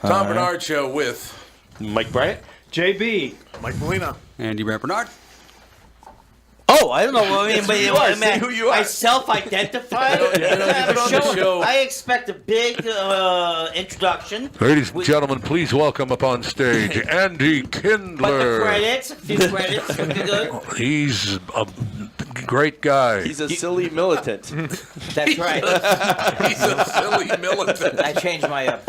Tom Barnard Show with Mike Bryant, JB, Mike Molina, Andy Barnard. Oh, I don't know what I mean, but who you are. I self-identify. I expect a big introduction. Ladies and gentlemen, please welcome up on stage Andy Kindler. But a few credits would be good. He's a great guy. He's a silly militant. That's right. He's a silly militant. I changed my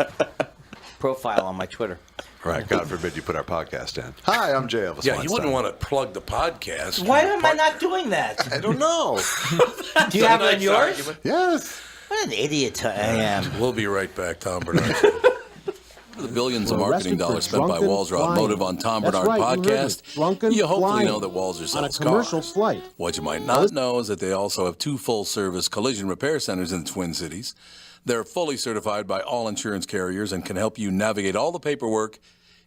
profile on my Twitter. Right, God forbid you put our podcast in. Hi, I'm Jay Elvis Yeah, Weinstein. you wouldn't want to plug the podcast. Why am I not doing that? I don't know. Do you have it on yours? Argument. Yes. What an idiot I am. We'll be right back, Tom Barnard. The billions of marketing dollars spent by Walzer Automotive on Tom Barnard podcast. You hopefully know that Walzer sells cars. Flight. What you might not know is that they also have 2 full-service collision repair centers in the Twin Cities. They're fully certified by all insurance carriers and can help you navigate all the paperwork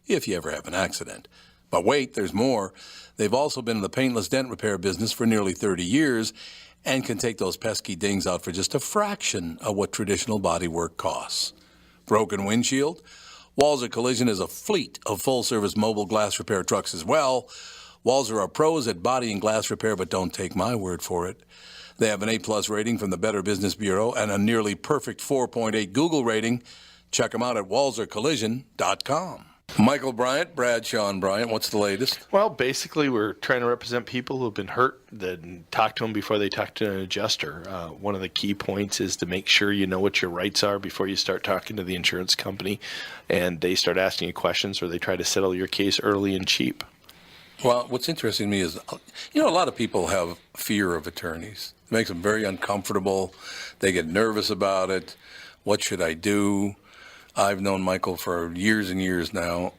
if you ever have an accident. But wait, there's more. They've also been in the paintless dent repair business for nearly 30 years and can take those pesky dings out for just a fraction of what traditional body work costs. Broken windshield? Walzer Collision is a fleet of full-service mobile glass repair trucks as well. Walzer are pros at body and glass repair, but don't take my word for it. They have an A-plus rating from the Better Business Bureau and a nearly perfect 4.8 Google rating. Check them out at walzercollision.com. Michael Bryant, Bradshaw and Bryant, what's the latest? Well, basically, we're trying to represent people who have been hurt, then talk to them before they talk to an adjuster. One of the key points is to make sure you know what your rights are before you start talking to the insurance company, and they start asking you questions or they try to settle your case early and cheap. Well, what's interesting to me is, a lot of people have fear of attorneys. It makes them very uncomfortable. They get nervous about it. What should I do? I've known Michael for years and years now,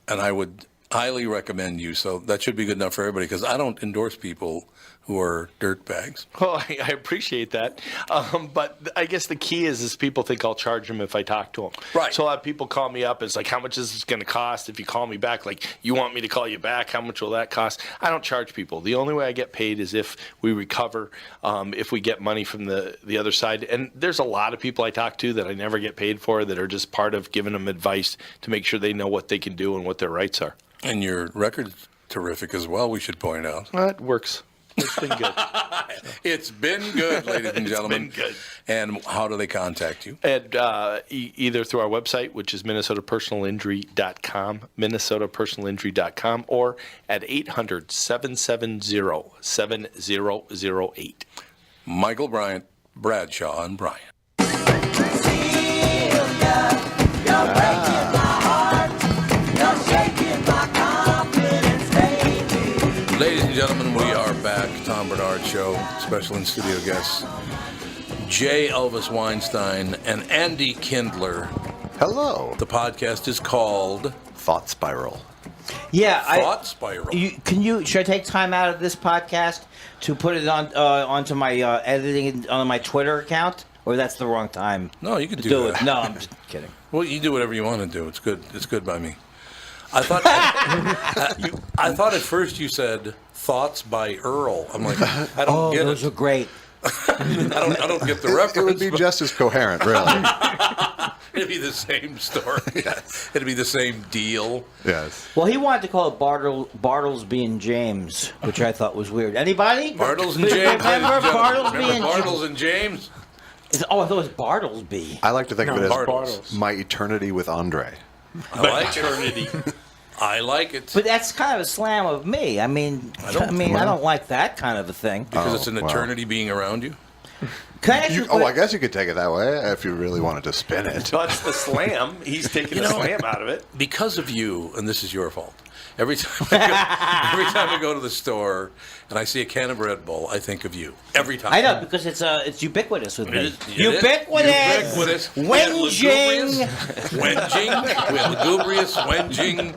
and I would highly recommend you. So that should be good enough for everybody, because I don't endorse people who are dirtbags. Well, I appreciate that. But I guess the key is people think I'll charge them if I talk to them. Right. So a lot of people call me up. It's like, how much is this going to cost if you call me back? Like, you want me to call you back? How much will that cost? I don't charge people. The only way I get paid is if we recover, if we get money from the other side. And there's a lot of people I talk to that I never get paid for that are just part of giving them advice to make sure they know what they can do and what their rights are. And your record's terrific as well, we should point out. Well, it works. It's been good. It's been good, ladies and gentlemen. It's been good. And how do they contact you? And either through our website, which is minnesotapersonalinjury.com, minnesotapersonalinjury.com, or at 800-770-7008. Michael Bryant, Bradshaw and Bryant. Ladies and gentlemen, we are back. Tom Barnard Show, special in-studio guests, J. Elvis Weinstein and Andy Kindler. Hello. The podcast is called Thought Spiral. Yeah, Thought Spiral. Should I take time out of this podcast to put it on onto my editing on my Twitter account, or that's the wrong time? No, you can do it. that. No, I'm just kidding. Well, you do whatever you want to do. It's good. It's good by me. I thought I thought at first you said Thoughts by Earl. I'm like, I don't get those it. are great. I don't get the reference. It would be just as coherent, really. It'd be the same story. It'd be the same deal. Yes. Well, he wanted to call it Bartlesby and James, which I thought was weird. Anybody? Bartles and James. Remember Bartlesby Remember and Bartles and James? Oh, I thought it was Bartlesby. I like to think of it as Bartles. My Eternity with Andre. I like eternity. I like it. But that's kind of a slam of me. I don't like that kind of a thing. Because it's an eternity being around you? Can I ask you I guess you could take it that way if you really wanted to spin it. That's the slam. He's taking the slam out of it. Because of you, and this is your fault, every time I go to the store and I see a can of Red Bull, I think of you. Every time. I know, because it's ubiquitous with me. Ubiquitous. Wenjing. We had lugubrious, Wenjing.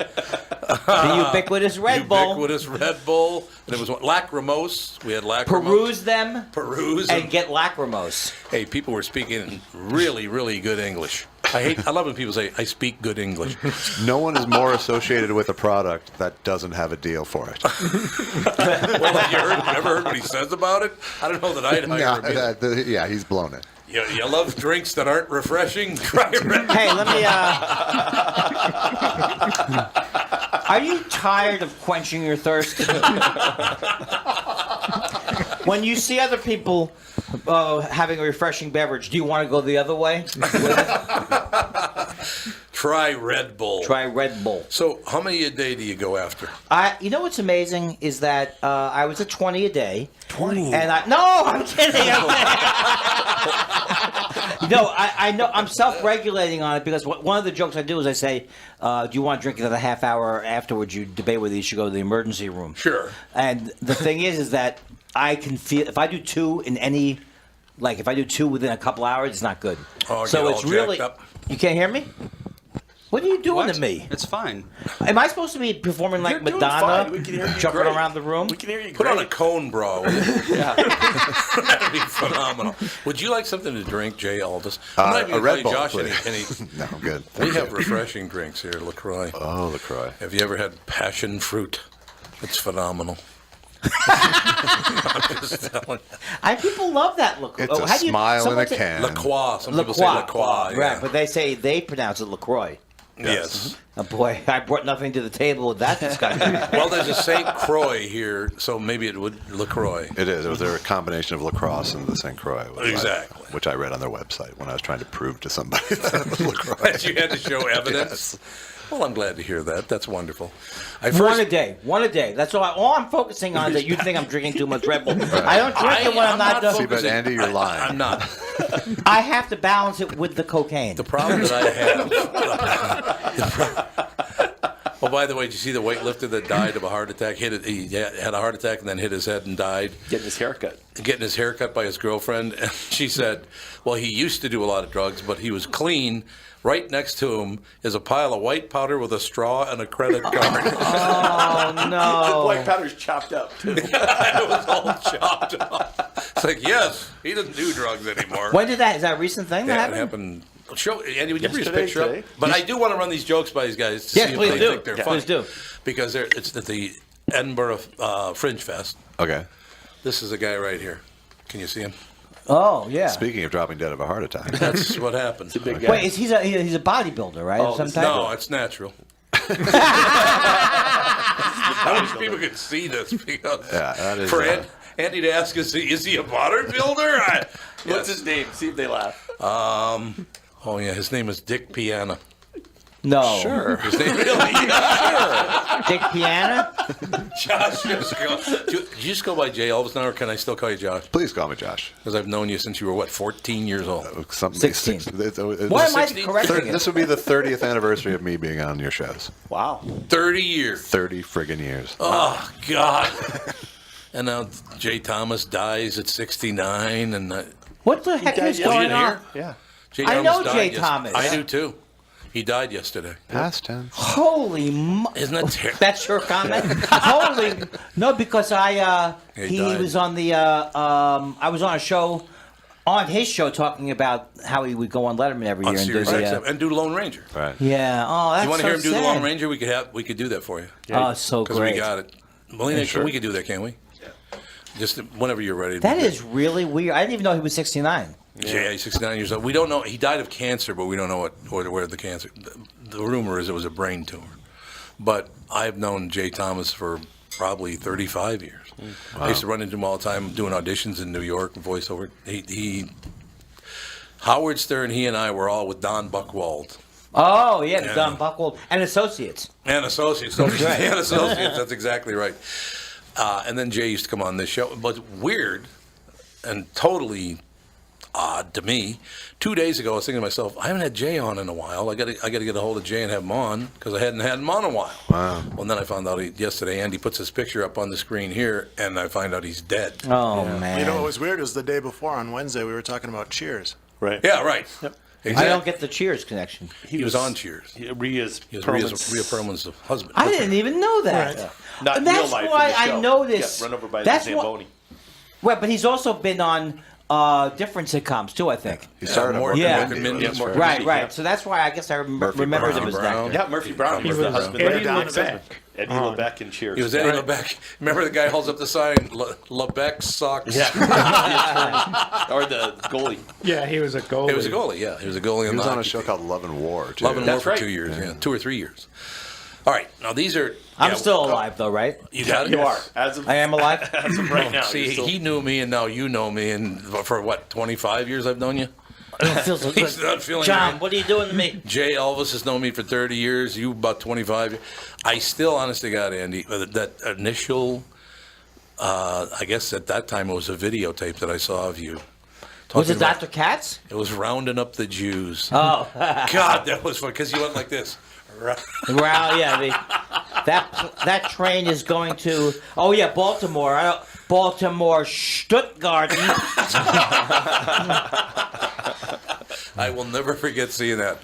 The ubiquitous Red Bull. Ubiquitous Red Bull. And it was lacrimose. We had lacrimose. Peruse them. Peruse. And get lacrimose. Hey, people were speaking really, really good English. I love when people say, I speak good English. No one is more associated with a product that doesn't have a deal for it. Well, have you ever heard what he says about it? I don't know that I'd hire him. Yeah, he's blown it. You love drinks that aren't refreshing? Hey, let me Are you tired of quenching your thirst? When you see other people having a refreshing beverage, do you want to go the other way? Try Red Bull. Try Red Bull. So, how many a day do you go after? You know what's amazing is that I was at 20 a day. 20? And I'm kidding. No, I know. I'm self-regulating on it because one of the jokes I do is I say, do you want to drink another half hour afterwards? You debate whether you should go to the emergency room. Sure. And the thing is that I can feel, if I do two in any, like if I do two within a couple hours, it's not good. Oh, so get it's all really, jacked up. you can't hear me? What are you doing to me? It's fine. Am I supposed to be performing like You're doing Madonna, fine. We can hear you jumping great. around the room? We can hear you Put great. on a cone bra. Will you? That'd be phenomenal. Would you like something to drink, Jay Elvis? I'm not even a Red gonna Bull, play Josh please. any. No, I'm good. We have refreshing drinks here, LaCroix. Oh, LaCroix. Have you ever had passion fruit? It's phenomenal. I'm just telling you. People love that look. It's a smile in a can. LaCroix. Some people say LaCroix. Yeah. Right, but they pronounce it LaCroix. Yes. Oh boy, I brought nothing to the table with that discussion. Well, there's a St. Croix here, so maybe it would LaCroix. It is. It was a combination of lacrosse and the St. Croix. Exactly. Which I read on their website when I was trying to prove to somebody that it was LaCroix. You had to show evidence. Yes. Well, I'm glad to hear that. That's wonderful. One a day. That's all I'm focusing on. That you think I'm drinking too much Red Bull. I don't drink it when I'm not done. See, but Andy, you're lying. I'm not. I have to balance it with the cocaine. The problem that I have. Oh, by the way, did you see the weightlifter that died of a heart attack? He had a heart attack and then hit his head and died. Getting his haircut. Getting his haircut by his girlfriend. And she said, well, he used to do a lot of drugs, but he was clean. Right next to him is a pile of white powder with a straw and a credit card. Oh, no. The white powder's chopped up, too. It was all chopped up. It's like, yes, he doesn't do drugs anymore. When did that? Is that a recent thing that It happened? happened. Show Andy, would you bring his Yesterday, picture up? today. But I do want to run these jokes by these guys to Yes, see if please they do. think they're Yeah. funny. Please do. Because it's at the Edinburgh Fringe Fest. Okay. This is a guy right here. Can you see him? Oh, yeah. Speaking of dropping dead of a heart attack. That's what happened. Big guy. Wait, he's a bodybuilder, right? Oh, Of some it's- type? No, it's natural. I wish people could see this because that is, for Andy to ask is he a bodybuilder? What's his name? See if they laugh. Oh yeah, his name is Dick Piana. No. Sure. His name really? Dick Piana? Josh, do you just go by Jay Elvis now, or can I still call you Josh? Please call me Josh. Because I've known you since you were 14 years old. 16. Why Why am I 16? correcting it? This would be the 30th anniversary of me being on your shows. Wow. 30 years. 30 friggin' years. Oh God. And now Jay Thomas dies at 69, and What the heck is died going yesterday. on? Yeah. Jay I Thomas know died Jay yes- Thomas. I do too. He died yesterday. Past tense. Holy Isn't that terrible? That's your comment? Holy no, because he died. was on the I was on a show, on his show, talking about how he would go on Letterman every On year and do Sirius the XM and do Lone Ranger. Right. yeah. Oh, that's You want to so hear him do the sad. Lone Ranger? We could do that for you. Oh, it's so Because great. we got it. Melina, sure. we could do that, can't we? Yeah. Just whenever you're ready. That is really weird. I didn't even know he was 69. Yeah, he's 69 years old. We don't know. He died of cancer, but we don't know where the cancer. The rumor is it was a brain tumor. But I've known Jay Thomas for probably 35 years. I used to run into him all the time doing auditions in New York and voiceover. Howard Stern, he and I were all with Don Buchwald. Oh yeah, the Yeah. Don Buchwald and Associates. And Associates. That's right. And Associates, that's exactly right. And then Jay used to come on this show. But weird and totally odd to me. 2 days ago, I was thinking to myself, I haven't had Jay on in a while. I got to get a hold of Jay and have him on because I hadn't had him on in a while. Wow. Well, and then I found out yesterday, Andy puts his picture up on the screen here, and I find out he's dead. Oh man. You know what was weird was the day before on Wednesday we were talking about Cheers. Right. Yeah, right. Yep. Exactly. I don't get the Cheers connection. He was on Cheers. Rhea's He was Perlman's- Rhea Perlman's husband. I didn't even know that. Yeah. Not in That's real life, in why the I show. know this. Got run over by That's the Zamboni. Well, but he's also been on different sitcoms too. I think. He started more at Yeah. Mork and Mindy. Mindy. Yeah, Mork. Right, Mindy, right. yeah. So that's why I guess I Murphy remembered him Brown. as Brown. that. Yeah, Murphy Brown. He was the husband. Eddie there. LeBeck. Eddie LeBeck and Cheers. He was Eddie LeBeck. Remember the guy holds up the sign, LeBeck sucks? Yeah. Or the goalie. Yeah, he was a goalie. He was a goalie, yeah. He was a goalie He was on a hockey show team. called Love and War, too. Love and War That's for right. 2 years, yeah. 2 or 3 years. All right, now these are... I'm yeah, still alive though, right? You got it? You are. As of, I am alive. as of right now. See, you're still- he knew me, and now you know me, and for what, 25 years I've known you? I don't feel so good. He's not feeling John, right. what are you doing to me? Jay Elvis has known me for 30 years. You about 25. I still, honest to God, Andy, that initial, I guess at that time it was a videotape that I saw of you. Was it talking about- Dr. Katz? It was Rounding Up the Jews. Oh, God, that was fun, because you went like this. well, yeah. That train is going to. Oh yeah, Baltimore. Baltimore, Stuttgart. I will never forget seeing that.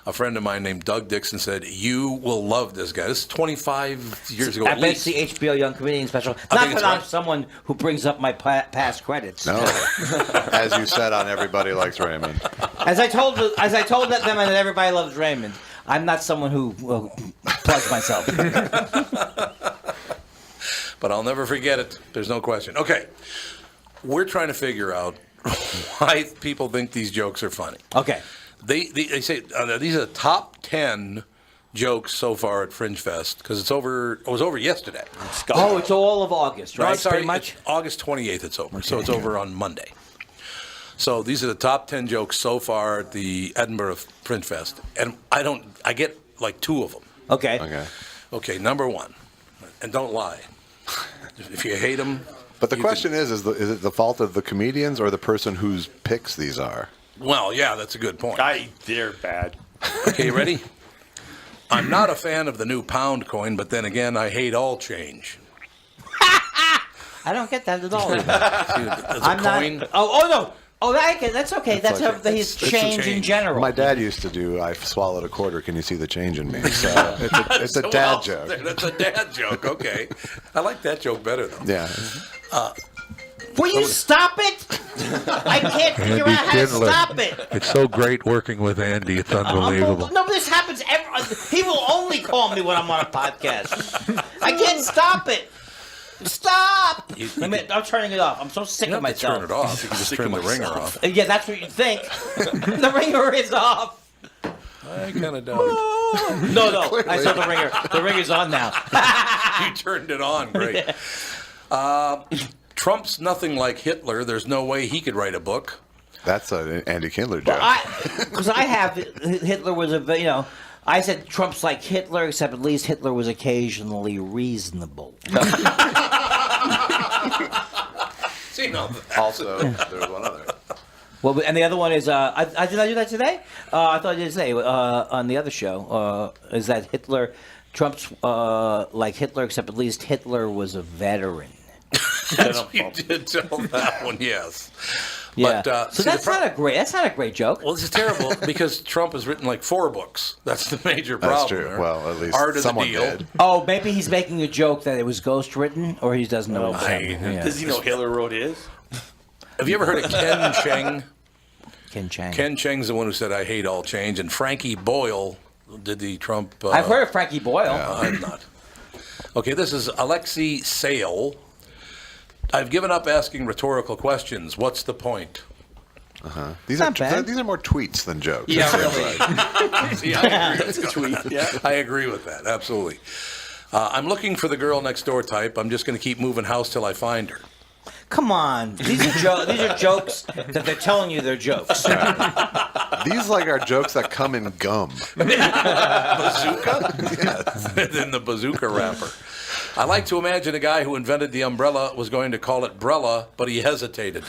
A friend of mine named Doug Dixon said, "You will love this guy." This is 25 years ago I at bet it's least. the HBO Young Comedian special. I Not think it's that I'm right. someone who brings up my past credits. No. As you said on Everybody Likes Raymond. As I told them, and everybody loves Raymond. I'm not someone who plugs myself. But I'll never forget it. There's no question. Okay, we're trying to figure out why people think these jokes are funny. Okay. They say these are the top 10 jokes so far at Fringe Fest because it was over yesterday. Oh, it's all of August, No, right? I'm sorry, Pretty much. it's August 28th it's over, so it's over on Monday. So these are the top 10 jokes so far at the Edinburgh Fringe Fest, and I get like 2 of them. Okay. Okay, number 1, and don't lie. If you hate them. But the question is it the fault of the comedians or the person whose picks these are? Well, yeah, that's a good point. They're bad. Okay, you ready? I'm not a fan of the new pound coin, but then again, I hate all change. I don't get that at all. See, it's a I'm coin. not. Oh no. Oh, that's okay. That's like his it's a change in change. general. My dad used to do, I swallowed a quarter, can you see the change in me? So it's a dad joke. That's a dad joke. Okay, I like that joke better though. Yeah. Will you stop it? I can't figure out how to Kindler. stop it. It's so great working with Andy. It's unbelievable. No, but this happens he will only call me when I'm on a podcast. I can't stop it. Stop! I'm turning it off. I'm so sick You of don't have to myself. turn it off. You can just turn the ringer off. Yeah, that's what you think. The ringer is off. I kind of doubt it. No. I saw the ringer. The ringer's on now. You turned it on. Great. Trump's nothing like Hitler. There's no way he could write a book. That's an Andy Kindler joke. Because I have Hitler was I said Trump's like Hitler, except at least Hitler was occasionally reasonable. See, no, Also, there's one other. Well, and the other one is, did I do that today? I thought I did today on the other show. Is that Trump's like Hitler, except at least Hitler was a veteran. you did tell that one, yes. Yeah. But, so see, that's not a great joke. Well, this is terrible because Trump has written like 4 books. That's the major problem. That's true. there. Well, at least Art of the someone Deal. did. Oh, maybe he's making a joke that it was ghostwritten, or he doesn't know. Does he know Hitler wrote his? Have you ever heard of Ken Cheng? Ken Chang. Ken Cheng's the one who said, I hate all change. And Frankie Boyle did the Trump... I've heard of Frankie Boyle. I've not. Okay, this is Alexei Sale. I've given up asking rhetorical questions. What's the point? These Not bad. these are more tweets than jokes. Yeah, it seems really. like. See, I agree. That's a tweet. Yeah. I agree with that, absolutely. I'm looking for the girl next door type. I'm just going to keep moving house till I find her. Come on, these are jokes that they're telling you they're jokes. These are jokes that come in gum. Bazooka? Then the bazooka wrapper. I like to imagine a guy who invented the umbrella was going to call it Brella, but he hesitated.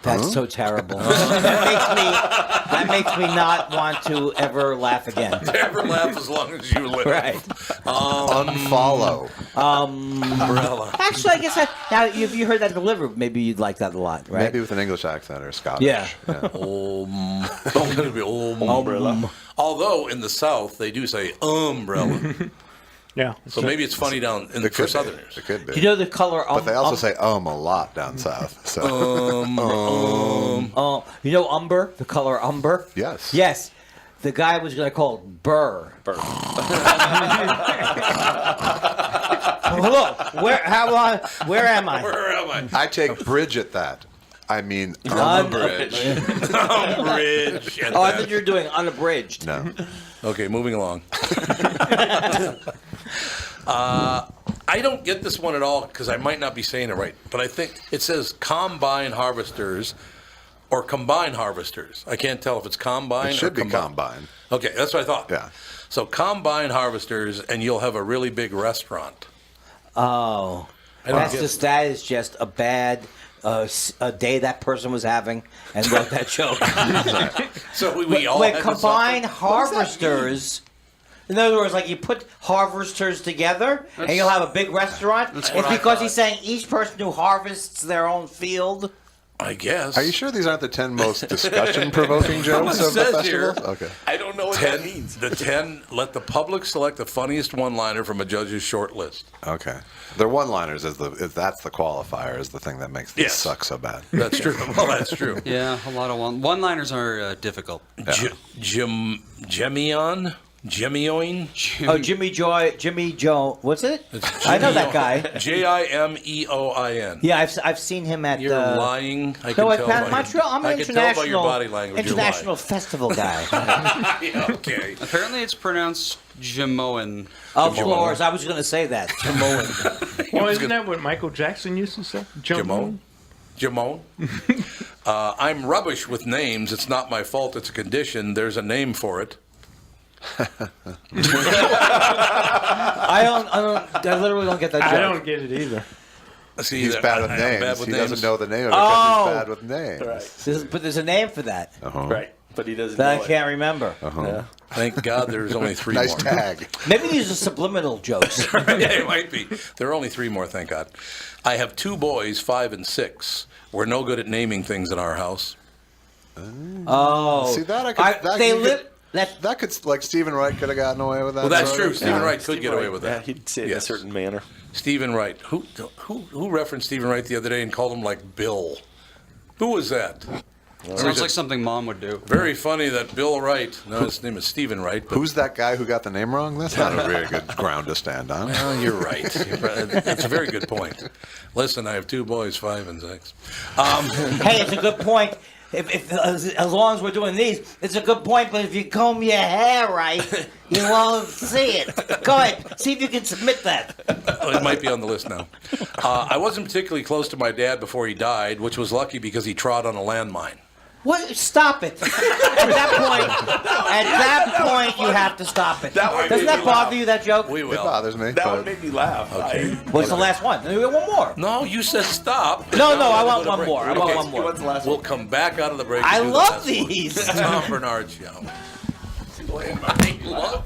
That's so terrible. That makes me not want to ever laugh again. Never laugh as long as you live. Right. Unfollow. Umbrella. Actually, I guess now if you heard that delivered, maybe you'd like that a lot, right? Maybe with an English accent or Scottish. Yeah. It's going to be umbrella. Although in the South they do say umbrella. Yeah. So maybe it's funny down in It for could Southerners. be. It could be. Do you know the color? But they also say a lot down south. So you know umber, the color umber. yes. Yes. The guy was going to call it burr. Burr. Look, where am I? Where am I? I take bridge at that. I mean, Bridge. Bridge. Oh, I thought you were doing unabridged. no. Okay, moving along. I don't get this one at all because I might not be saying it right, but I think it says combine harvesters or combine harvesters. I can't tell if it's combine It should or be combine. Okay, that's what I thought. Yeah. So combine harvesters, and you'll have a really big restaurant. Oh, I don't get that is just a bad a day that person was having and wrote that joke. So we all Wait, had combine to suffer? harvesters. In other words, like you put harvesters together and you'll have a big restaurant. It's what I because thought. he's saying each person who harvests their own field. I guess. Are you sure these aren't the 10 most discussion-provoking jokes of the says festival? here. Okay. I don't know what that means. The 10, let the public select the funniest one-liner from a judge's short list. Okay. Their one-liners that's the qualifier is the thing that makes these Yes. suck so bad. That's true. Well, that's true. Yeah, a lot of one-liners are difficult. Gemioin? Oh, Jimmy Joe. What's it? I know that guy. Jimeoin. Yeah, I've seen him at. You're lying. I can No, tell by Montreal. I'm an I can tell by your international, body language. you're lying. international festival guy. Yeah, okay. Apparently, it's pronounced Jamoan. Of course, I was going to say that. Well, isn't that what Michael Jackson used to say? Jamone? I'm rubbish with names. It's not my fault. It's a condition. There's a name for it. I literally don't get that joke. I don't get it either. See, He's that- bad with I'm names. bad with He names. doesn't know the name of it because Oh. he's bad with names. But there's a name for that Right. But he doesn't that know I can't remember. Thank God there's only three Nice more. tag. Maybe these are subliminal jokes. Yeah, it might be. There are only three more, thank God. I have two boys, 5 and 6. We're no good at naming things in our house. Oh, See, that I could. That they you live. could- That That could, like, Stephen Wright could have gotten away with that. Well, that's sort true. of. Stephen Yeah. Wright could get away with Yeah, that. he'd say it in a Yes. certain manner. Stephen Wright. Who referenced Stephen Wright the other day and called him like Bill? Who was that? Sounds like something Mom would do. Very funny that Bill Wright. No, his name is Stephen Wright. But, Who's that guy who got the name wrong? That's not a very good ground to stand on. well, you're right. That's a very good point. Listen, I have two boys, 5 and 6. hey, it's a good point. If as long as we're doing these, it's a good point. But if you comb your hair right, you won't see it. Go ahead, see if you can submit that. It might be on the list now. I wasn't particularly close to my dad before he died, which was lucky because he trod on a landmine. What? Stop it! At that point, you have to stop it. Doesn't that bother you? That joke? We It will. bothers me. That but one made me laugh. Okay. What's the last one? We got one more. No, you said stop. No, Now I we're want gonna one break. more. I want Okay. one more. What's the last We'll one? come back out of the break. I and do the love last one. these. Tom Barnard Show. I love.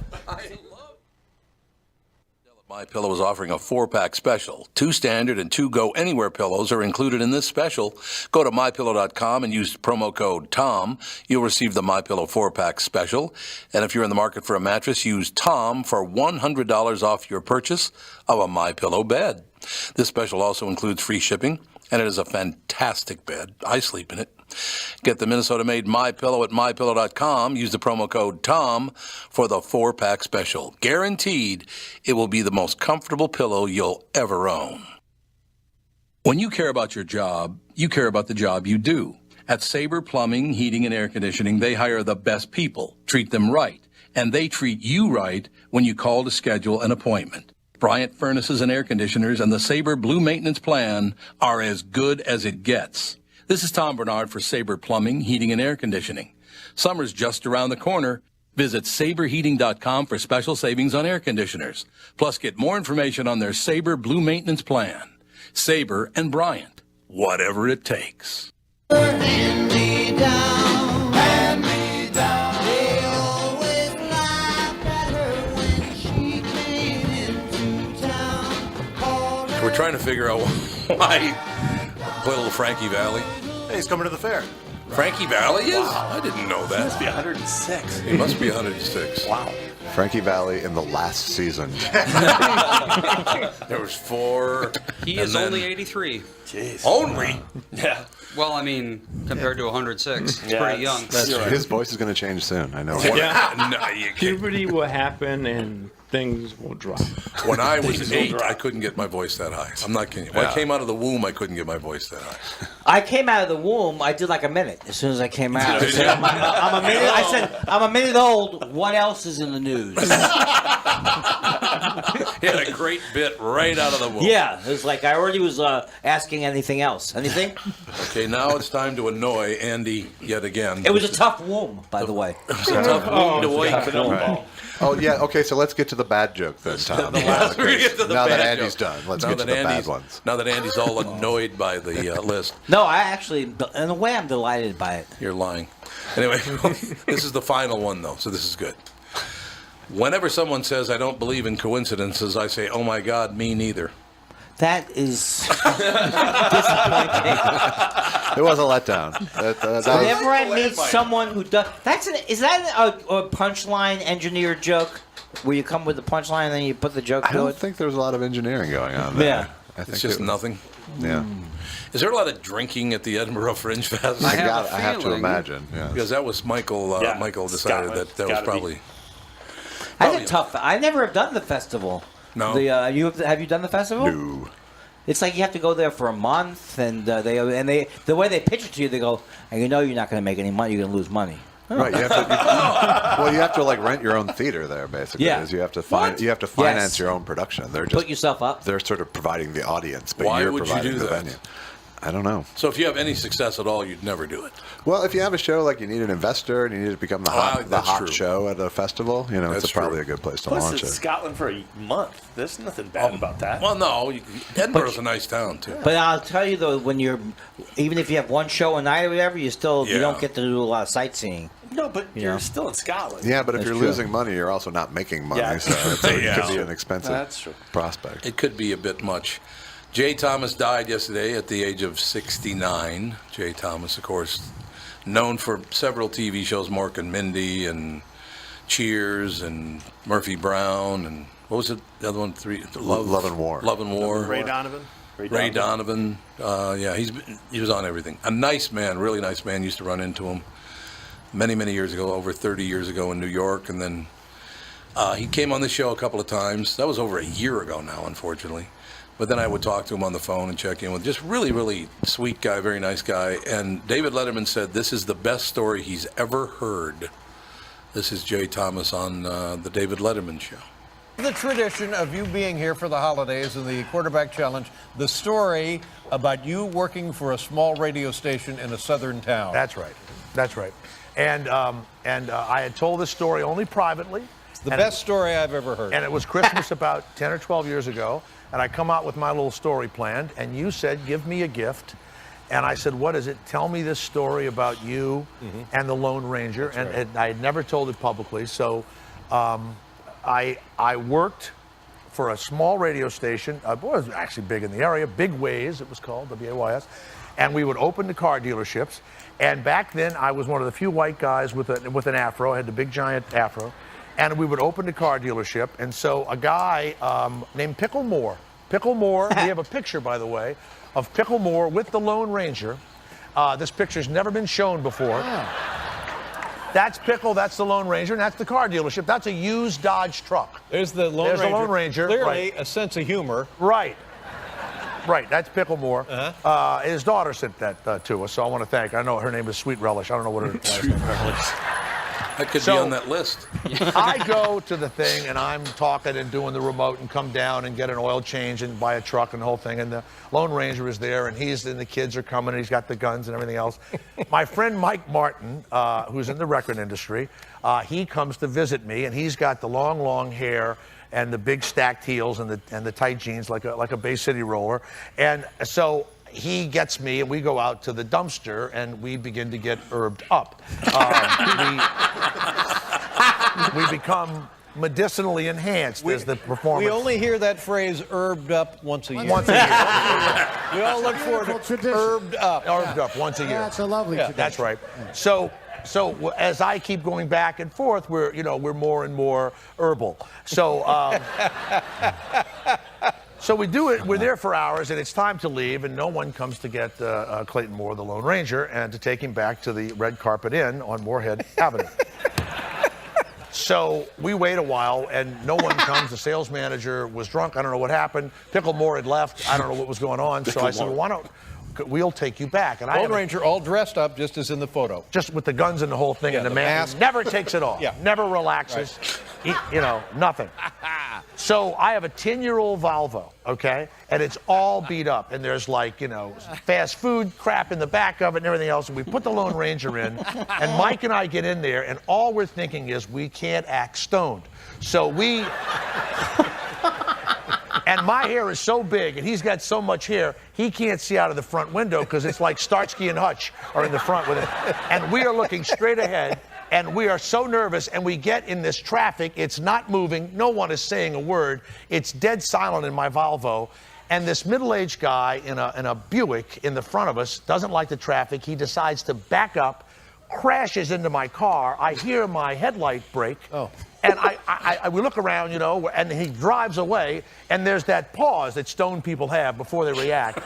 My Pillow is offering a 4-pack special. 2 standard and 2 Go Anywhere pillows are included in this special. Go to mypillow.com and use promo code TOM. You'll receive the MyPillow 4-pack special. And if you're in the market for a mattress, use TOM for $100 off your purchase of a MyPillow bed. This special also includes free shipping, and it is a fantastic bed. I sleep in it. Get the Minnesota-made MyPillow at mypillow.com. Use the promo code TOM for the 4-pack special. Guaranteed, it will be the most comfortable pillow you'll ever own. When you care about your job, you care about the job you do. At Sabre Plumbing, Heating, and Air Conditioning, they hire the best people, treat them right, and they treat you right when you call to schedule an appointment. Bryant Furnaces and Air Conditioners and the Sabre Blue Maintenance Plan are as good as it gets. This is Tom Barnard for Sabre Plumbing, Heating, and Air Conditioning. Summer's just around the corner. Visit saberheating.com for special savings on air conditioners. Plus, get more information on their Sabre Blue Maintenance Plan. Sabre and Bryant, whatever it takes. We're trying to figure out why play a little Frankie Valley. Hey, he's coming to the fair. Frankie Valley is? I didn't know that. Must be 106. He must be 106. Wow. Frankie Valli in the last season. There was 4. He and is then- only 83. Jeez. Only? Yeah. Well, I mean, compared to 106, it's pretty young. His voice is going to change soon. I know. No, you can't. Puberty will happen and things will drop. When I was 8, I couldn't get my voice that high. I'm not kidding you. When I came out of the womb, I couldn't get my voice that high. I came out of the womb. I did like a minute as soon as I came out. I said, I'm a minute. I said I'm a minute old. What else is in the news? He had a great bit right out of the womb. Yeah, it was like I already was asking anything else. Anything? Okay, now it's time to annoy Andy yet again. It was a tough womb, by the way. It was a tough womb to wake. Right. Oh yeah. Okay, so let's get to the bad joke then, Tom. Let's get to the Now that bad Andy's joke. done, let's Now get to that the bad Andy's- ones. Now that Andy's all annoyed by the list, No, I actually, in a way, I'm delighted by it. you're lying. Anyway, this is the final one, though, so this is good. Whenever someone says, I don't believe in coincidences, I say, oh my God, me neither. That is disappointing. It was a letdown. That was- Whenever I meet someone who does, is that a punchline engineered joke? Where you come with the punchline and then you put the joke I to don't it? think there's a lot of engineering going on there. Yeah. I think It's just nothing. Yeah. Is there a lot of drinking at the Edinburgh Fringe Fest? I have a I have to feeling. imagine. Yeah. Because that was Michael. Yeah, Michael decided Scotland. that was Gotta be. probably. That's a tough. I never have done the festival. No. Have you done the festival? No. It's like you have to go there for a month, and the way they pitch it to you, they go, and you're not going to make any money. You're going to lose money. Right. You have to. Well, you have to like rent your own theater there. Basically, Yeah. is you have to What? you have to finance Yes. your own production. They're just Put yourself up. They're sort of providing the audience, but Why you're would you providing do the that? venue. I don't know. So if you have any success at all, you'd never do it. Well, if you have a show like you need an investor and you need to become the hot that's true. show at a festival, That's it's probably true. a good place to Plus, launch it's it. Scotland for a month. There's nothing bad about that. Well, no, Edinburgh's a nice town too. But I'll tell you though, even if you have one show a night or whatever, you Yeah. don't get to do a lot of sightseeing. No, but you're know. still in Scotland. Yeah, but if That's you're true. losing money, you're also not making money, Yeah. so it Yeah. could be an expensive That's true. prospect. It could be a bit much. Jay Thomas died yesterday at the age of 69. Jay Thomas, of course, known for several TV shows, Mork and Mindy and Cheers and Murphy Brown and what was it? The other one? Love and War. Love and War. Ray Donovan. Ray Donovan. Yeah, he was on everything. A nice man, really nice man. Used to run into him many, many years ago, over 30 years ago in New York. And then he came on the show a couple of times. That was over a year ago now, unfortunately. But then I would talk to him on the phone and check in with just really, really sweet guy, very nice guy. And David Letterman said this is the best story he's ever heard. This is Jay Thomas on the David Letterman Show. The tradition of you being here for the holidays and the quarterback challenge, the story about you working for a small radio station in a southern town. That's right. That's right. And I had told this story only privately. It's the best story I've ever heard. And it was Christmas about 10 or 12 years ago. And I come out with my little story planned. And you said, give me a gift. And I said, what is it? Tell me this story about you and the Lone Ranger. And I had never told it publicly. So I worked for a small radio station. It was actually big in the area. Big Ways, it was called, WAYS. And we would open the car dealerships. And back then, I was one of the few white guys with an afro. I had the big, giant afro. And we would open the car dealership. And so a guy named Pickle Moore. Pickle Moore, we have a picture, by the way, of Pickle Moore with the Lone Ranger. This picture's never been shown before. That's Pickle, that's the Lone Ranger, and that's the car dealership. That's a used Dodge truck. There's the Lone There's Ranger. the Lone Ranger. Clearly Right. a sense of humor. Right. Right, that's Pickle Moore. His daughter sent that to us, so I want to thank. I know her name is Sweet Relish. I don't know what her last name is. That could be So- on that list. I go to the thing and I'm talking and doing the remote and come down and get an oil change and buy a truck and the whole thing. And the Lone Ranger is there and the kids are coming and he's got the guns and everything else. My friend Mike Martin, who's in the record industry, he comes to visit me and he's got the long, long hair and the big stacked heels and the tight jeans like a Bay City roller. And so he gets me and we go out to the dumpster and we begin to get herbed up. We become medicinally enhanced as the performance. We only hear that phrase "herbed up" once a year. Once a year. We all look forward to "herbed up." Herbed up once a year. That's a lovely tradition. That's right. So So as I keep going back and forth, we're more and more herbal. So so we do it. We're there for hours, and it's time to leave, and no one comes to get Clayton Moore, the Lone Ranger, and to take him back to the Red Carpet Inn on Moorhead Avenue. So we wait a while, and no one comes. The sales manager was drunk. I don't know what happened. Pickle Moore had left. I don't know what was going on. So I said, well, why don't we'll take you back? And Lone Ranger all dressed up, just as in the photo. Just with the guns and the whole thing, and the mask. Never takes it off. Never relaxes. Right. Nothing. So I have a 10-year-old Volvo, okay? And it's all beat up. And there's fast food crap in the back of it and everything else. And we put the Lone Ranger in. And Mike and I get in there. And all we're thinking is we can't act stoned. So we... And my hair is so big, and he's got so much hair, he can't see out of the front window because it's like Starsky and Hutch are in the front with it. And we are looking straight ahead, and we are so nervous, and we get in this traffic. It's not moving. No one is saying a word. It's dead silent in my Volvo. And this middle-aged guy in a Buick in the front of us doesn't like the traffic. He decides to back up, crashes into my car. I hear my headlight break. Oh. And we look around, and he drives away, and there's that pause that stoned people have before they react.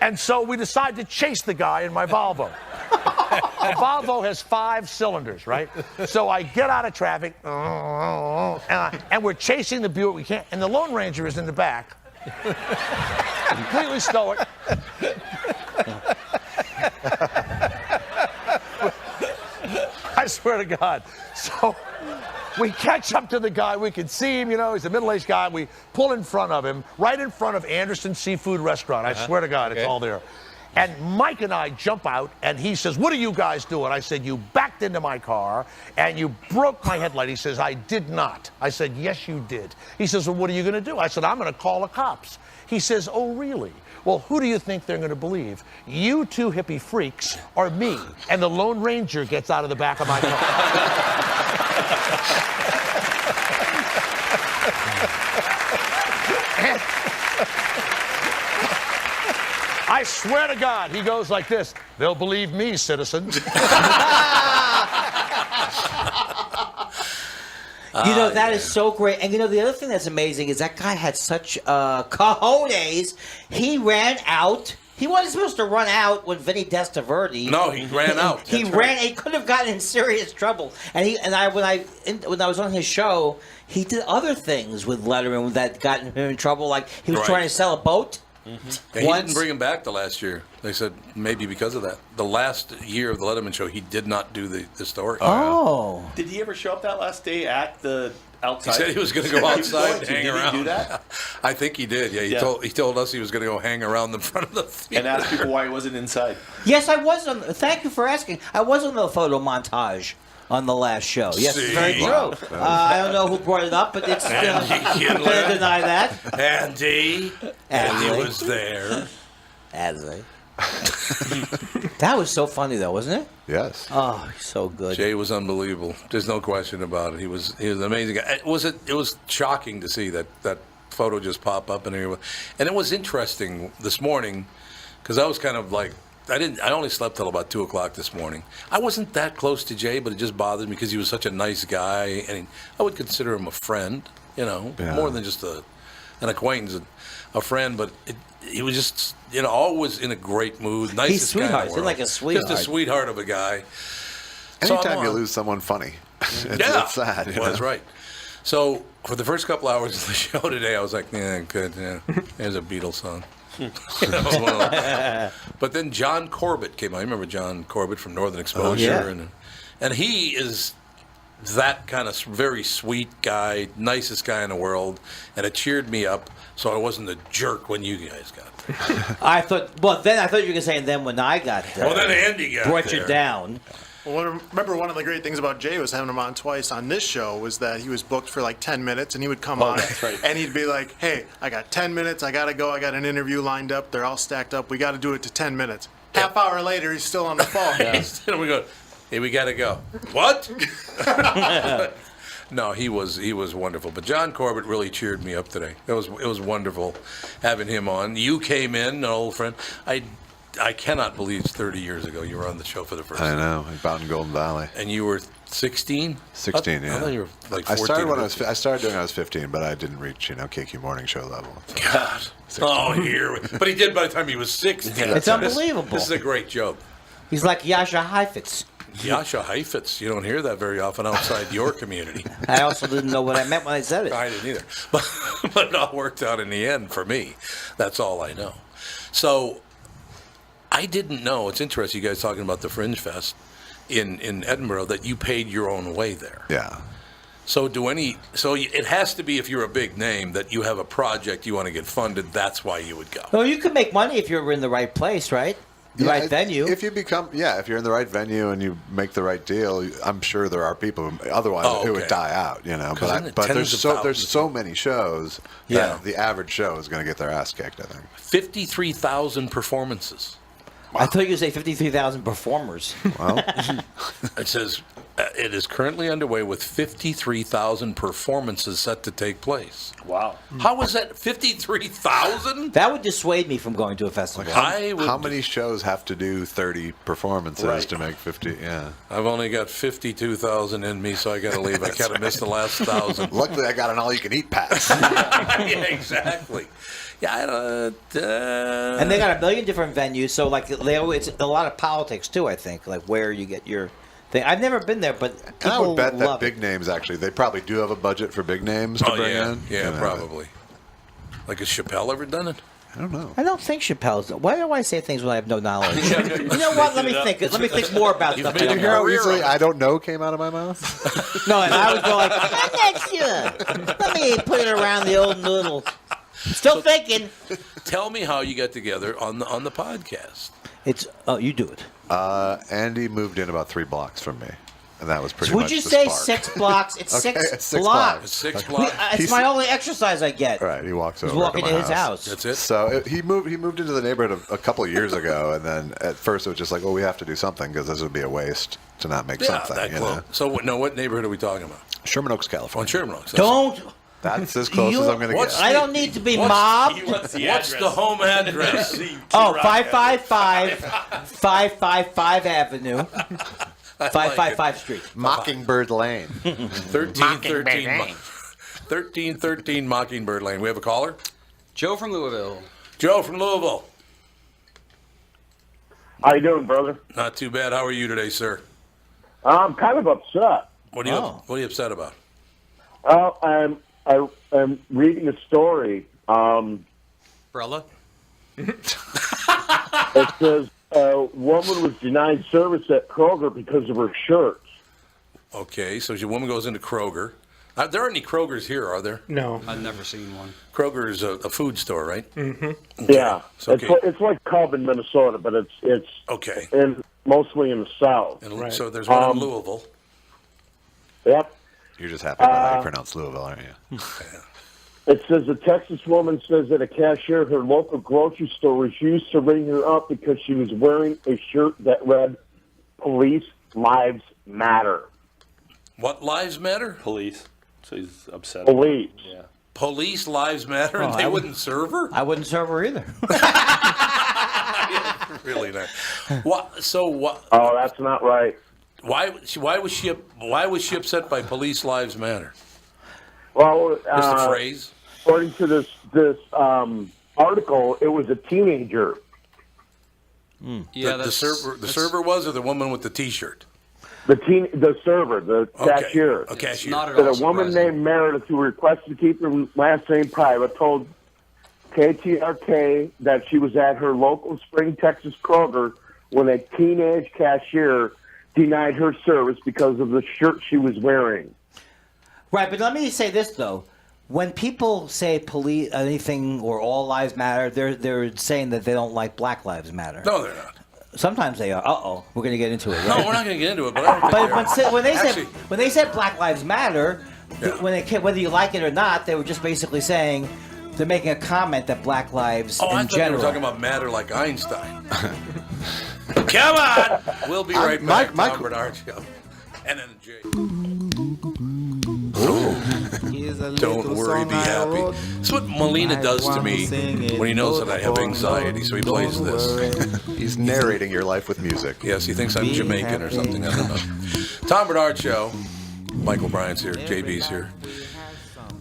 and so we decide to chase the guy in my Volvo. The Volvo has 5 cylinders, right? So I get out of traffic, and we're chasing the Buick. We can't, and the Lone Ranger is in the back, completely stoic. I swear to God. So we catch up to the guy. We can see him, he's a middle-aged guy. We pull in front of him, right in front of Anderson Seafood Restaurant. I swear to God, it's all there. And Mike and I jump out, and he says, what are you guys doing? I said, you backed into my car, and you broke my headlight. He says, I did not. I said, yes, you did. He says, well, what are you going to do? I said, I'm going to call the cops. He says, oh, really? Well, who do you think they're going to believe? You two hippie freaks or me? And the Lone Ranger gets out of the back of my car. I swear to God, he goes like this. They'll believe me, citizen. That is so great. And the other thing that's amazing is that guy had such cojones. He ran out. He wasn't supposed to run out with Vinny Testaverde. No, he ran out. He ran. He could have gotten in serious trouble. And when I was on his show, he did other things with Letterman that got him in trouble. Like he was trying to sell a boat. Mm-hmm. Yeah, he didn't bring him back the last year. They said maybe because of that. The last year of the Letterman show, he did not do the story. Oh. Did he ever show up that last day at the outside? He said he was going to go outside and hang around. Did he do that? I think he did. Yeah, he told us he was going to go hang around the front of the theater. And ask people why he wasn't inside. Yes, I was. Thank you for asking. I was on the photo montage on the last show. Yes, it's very true. I don't know who brought it up, but it's I'm going to deny that. Andy was there. Andy. That was so funny, though, wasn't it? Yes. Oh, so good. Jay was unbelievable. There's no question about it. He was an amazing guy. It was shocking to see that photo just pop up in here. And it was interesting this morning because I was kind of like, I only slept till about 2 o'clock this morning. I wasn't that close to Jay, but it just bothered me because he was such a nice guy, and I would consider him a friend, more than just an acquaintance, a friend. But he was just, always in a great mood, nicest He's sweetheart. guy in the world. He's like a sweetheart. Just a sweetheart of a guy. Anytime you lose someone funny, it's sad. That's right. So for the first couple hours of the show today, I was like, yeah, good. Yeah, there's a Beatles song. But then John Corbett came on. You remember John Corbett from Northern Exposure? And he is that kind of very sweet guy, nicest guy in the world, and it cheered me up so I wasn't a jerk when you guys got there. I thought you were going to say, and then when I got there. Well, then Andy got brought there. you down. Well, remember one of the great things about Jay was having him on twice on this show was that he was booked for like 10 minutes and he would come on and he'd be like, hey, I got 10 minutes, I got to go, I got an interview lined up, they're all stacked up, we got to do it to 10 minutes. Half hour later, he's still on the phone. And we go, hey, we got to go. What? No, he was wonderful. But John Corbett really cheered me up today. It was wonderful having him on. You came in, an old friend. I cannot believe it's 30 years ago you were on the show for the first time. I know, out in Golden Valley. And you were 16? 16, yeah. I thought you were like 14. I started when I started doing it when I was 15, but I didn't reach, KQ morning show level. God. 16. Oh, but he did by the time he was 16. It's unbelievable. This is a great joke. He's like Yasha Heifetz. Yasha Heifetz. You don't hear that very often outside your community. I also didn't know what I meant when I said it. I didn't either. But it all worked out in the end for me. That's all I know. So I didn't know. It's interesting, you guys talking about the Fringe Fest in Edinburgh, that you paid your own way there. Yeah. So it has to be, if you're a big name, that you have a project you want to get funded. That's why you would go. Well, you could make money if you're in the right place, right? The right venue. If you if you're in the right venue and you make the right deal, I'm sure there are people who, otherwise it would die out, But there's so many shows that the average show is going to get their ass kicked, I think. 53,000 performances. Wow. I thought you would say 53,000 performers. Well, it says it is currently underway with 53,000 performances set to take place. Wow. How is that 53,000? That would dissuade me from going to a festival. How many shows have to do 30 performances to make 50? Yeah. I've only got 52,000 in me, so I got to leave. I kind of missed the last 1,000. Luckily, I got an all-you-can-eat pass. Yeah, exactly. Yeah, and they got a million different venues, so it's a lot of politics too. I think where you get your thing. I've never been there, but people I would bet that love big names they probably do have a budget for big names to bring in. Yeah, probably. Like, has Chappelle ever done it? I don't know. I don't think Chappelle's. Why do I say things when I have no knowledge? You know what? Let me think. Let me think more about stuff. Did you hear how easily "I don't know" came out of my mouth? No, and I would go like, "I'm not sure." Let me put it around the old noodle. Still thinking. Tell me how you got together on the podcast. You do it. Andy moved in about 3 blocks from me, and that was pretty. Would much you the say spark. 6 blocks? It's Okay, 6 it's 6 blocks. It's 6 blocks. It's my only exercise I get. Right, he walks over. He's walking to to my his house. That's it. So he moved into the neighborhood a couple of years ago, and then at first it was just like, well, we have to do something because this would be a waste to not make something. That close. So what neighborhood are we talking about? Sherman Oaks, California. On Sherman Oaks. Don't. That's as close as I'm going to get. I don't need to be mobbed. What's the home address? 555 Avenue. 555 Street. Mockingbird Lane. 1313 Mockingbird Lane. We have a caller? Joe from Louisville. Joe from Louisville. How you doing, brother? Not too bad. How are you today, sir? I'm kind of upset. What are you upset about? I'm reading a story. Brella? It says a woman was denied service at Kroger because of her shirts. Okay, so your woman goes into Kroger. There aren't any Krogers here, are there? No. I've never seen one. Kroger is a food store, right? Mm-hmm. Okay. Yeah. So, It's like Cub in Minnesota, but it's okay. Mostly in the South. And so there's one in Louisville. Yep. You're just happy about how you pronounce Louisville, aren't you? It says a Texas woman says that a cashier at her local grocery store refused to ring her up because she was wearing a shirt that read, "Police Lives Matter." What lives matter? Police. So he's upset. Police. Yeah. Police lives matter, and they wouldn't serve her? I wouldn't serve her either. Really not. What? So what? Oh, that's not right. Why was she upset by Police Lives Matter? Well, Just the phrase. According to this article, it was a teenager. Yeah, the server was, or the woman with the T-shirt? The server, the cashier. A cashier. Not at That all a woman surprising. named Meredith, who requested to keep her last name private, told KTRK that she was at her local Spring, Texas Kroger when a teenage cashier denied her service because of the shirt she was wearing. Right, but let me say this though: when people say police anything or all lives matter, they're saying that they don't like Black Lives Matter. No, they're not. Sometimes they are. We're going to get into it. Right? No, we're not going to get into it. But I don't think when they said Black Lives Matter, whether you like it or not, they were just basically saying they're making a comment that Black lives I in thought general. they were talking about matter like Einstein. Come on, we'll be right back. Tom Barnard Show, and then Jay. Don't worry, be happy. That's what Molina does to me when he knows that I have anxiety, so he plays this. He's narrating your life with music. Yes, he thinks I'm Jamaican or something. I don't know. Tom Barnard Show. Michael Bryant's here. JB's here.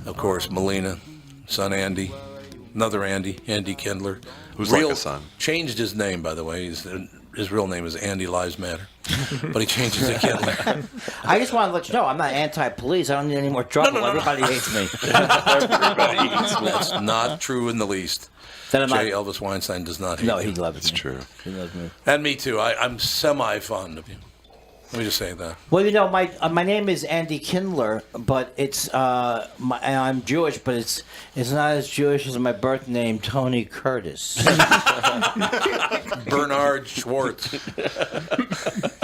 Of course, Molina, son Andy. Another Andy Kindler. Who's like a son. Changed his name, by the way. His real name is Andy Lives Matter. But he changes it Kindler. I just want to let you know, I'm not anti-police. I don't need any more trouble. Everybody hates me. Everybody hates me. That's not true in the least. Elvis Weinstein does not hate No, you. he loves me. It's true. He loves me. And me too. I'm semi-fond of you. Let me just say that. Well, my name is Andy Kindler, but it's I'm Jewish, but it's not as Jewish as my birth name, Tony Curtis. Bernard Schwartz.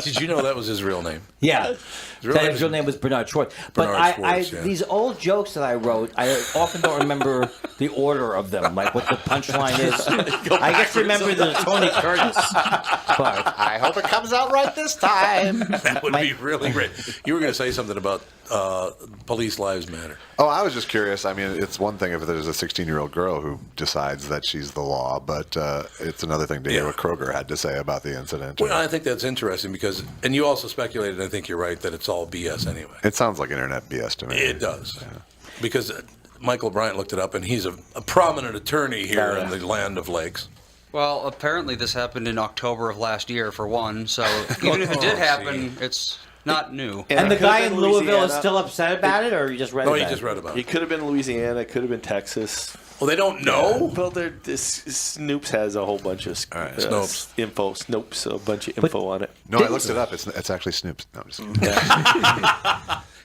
Did you know that was his real name? Yeah. His real name was Bernard Schwartz. But these old jokes that I wrote, I often don't remember the order of them, like what the punchline is. I guess remember the Tony Curtis part. I hope it comes out right this time. That would be really great. You were going to say something about Police Lives Matter. Oh, I was just curious. I mean, it's one thing if there's a 16-year-old girl who decides that she's the law, but it's another thing to hear what Kroger had to say about the incident. Well, I think that's interesting because, and you also speculated, I think you're right, that it's all BS anyway. It sounds like internet BS to me. It does. Yeah. Because Michael Bryant looked it up, and he's a prominent attorney here in the land of lakes. Well, apparently this happened in October of last year, for one. So even if it did happen, it's not new. And the guy in Louisville is still upset about it, or you just read about it? No, he just read about it. It could have been Louisiana. It could have been Texas. Well, they don't know? Well, Snoops has a whole bunch of info. Snoops, a bunch of info on it. No, I looked it up. It's actually Snoops. No, I'm just kidding.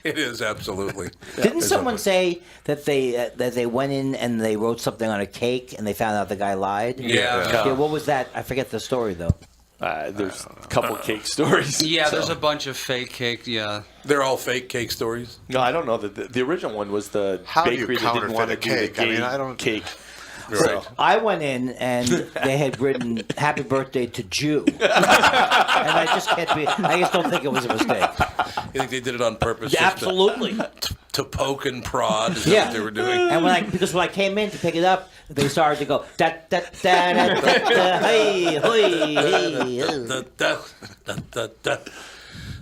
It is, absolutely. Didn't someone say that they went in and they wrote something on a cake and they found out the guy lied? Yeah. What was that? I forget the story, though. There's a couple cake stories. Yeah, there's a bunch of fake cake. Yeah, they're all fake cake stories. No, I don't know. The original one was the How bakery do you that didn't want to counterfeit a cake? I mean, I don't cake. Right. I went in and they had written "Happy Birthday to Jew," and I just don't think it was a mistake. You think they did it on purpose? Yeah, absolutely. To poke and prod. Is that what they were doing? And because when I came in to pick it up, they started to go da da da da da hey hey.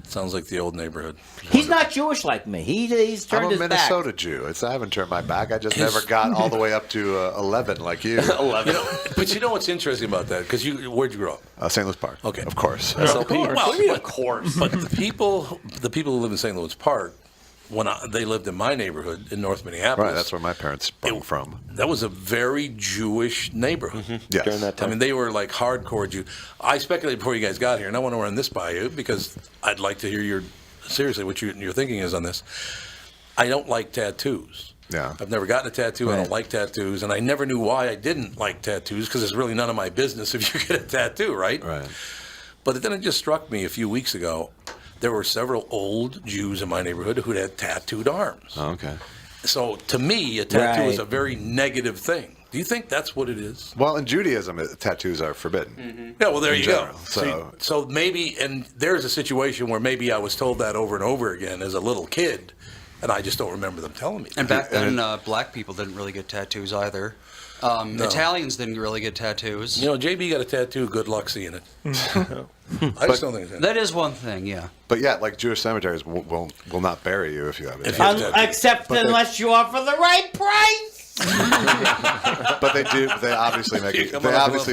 Sounds like the old neighborhood. He's not Jewish like me. He's turned his back. I'm a Minnesota Jew. I haven't turned my back. I just never got all the way up to 11 like you. 11. But you know what's interesting about that? Because where'd you grow up? St. Louis Park. Okay, of course. Of course. But the people who live in St. Louis Park, they lived in my neighborhood in North Minneapolis. Right, that's where my parents sprung from. That was a very Jewish neighborhood. Mm-hmm. Yes. During that time. I mean, they were like hardcore Jew. I speculated before you guys got here, and I want to run this by you because I'd like to hear seriously what your thinking is on this. I don't like tattoos. Yeah. I've never gotten a tattoo. Right. I don't like tattoos, and I never knew why I didn't like tattoos because it's really none of my business if you get a tattoo, right? Right. But then it just struck me a few weeks ago. There were several old Jews in my neighborhood who had tattooed arms. Oh, okay. So to me, a tattoo is Right. a very negative thing. Do you think that's what it is? Well, in Judaism, tattoos are forbidden. Mm-hmm. Yeah, well, there you general, go. So maybe, and there's a situation where maybe I was told that over and over again as a little kid, and I just don't remember them telling me. And back then, black people didn't really get tattoos either. No. Italians didn't really get tattoos. You know, JB got a tattoo. Good luck seeing it. I just don't think it's that is one thing, yeah. But yeah, like Jewish cemeteries will not bury you if you have it. Except unless you offer the right price. But they do. They obviously make.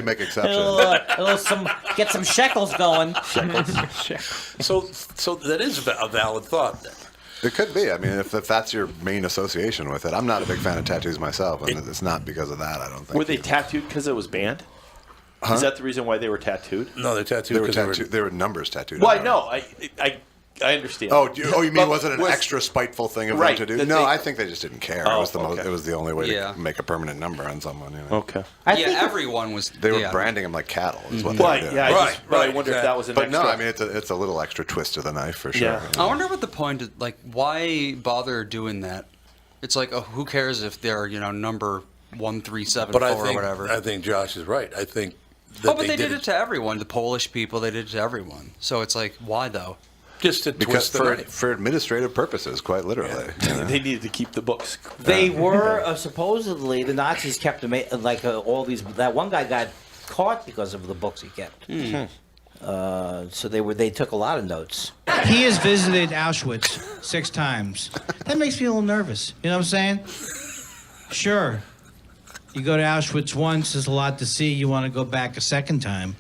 Make exceptions. Get some shekels going. So that is a valid thought then. It could be. I mean, if that's your main association with it. I'm not a big fan of tattoos myself, and it's not because of that, I don't think. Were they tattooed because it was banned? Huh? Is that the reason why they were tattooed? No, they're tattooed because they were numbers tattooed. Well, I know. I understand. Oh, you mean was it an extra spiteful thing of them to do? No, I think they just didn't care. Oh, it was the only way to make a permanent number on someone. You know? Okay. Everyone was. They were branding them like cattle. Is what they were doing. Yeah. I wonder if that was an extra. But no, I mean it's a little extra twist to the knife for sure. Yeah. I wonder what the point is. Like, why bother doing that? It's like, who cares if they're number 1374 or whatever. I think Josh is right. I think. But they did it to everyone. The Polish people, they did it to everyone. So it's like, why though? Just to twist the knife. For administrative purposes, quite literally. They needed to keep the books. They were supposedly the Nazis kept them all these. That one guy got caught because of the books he kept. So they took a lot of notes. He has visited Auschwitz 6 times. That makes me a little nervous. You know what I'm saying? Sure. You go to Auschwitz once, there's a lot to see. You want to go back a second time.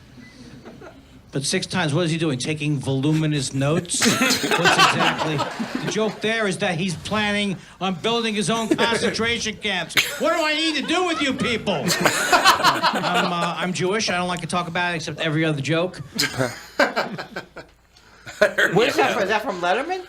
But 6 times, what is he doing? Taking voluminous notes? What's exactly? The joke there is that he's planning on building his own concentration camps. What do I need to do with you people? I'm Jewish. I don't like to talk about it except every other joke. Where's that from? Is that from Letterman?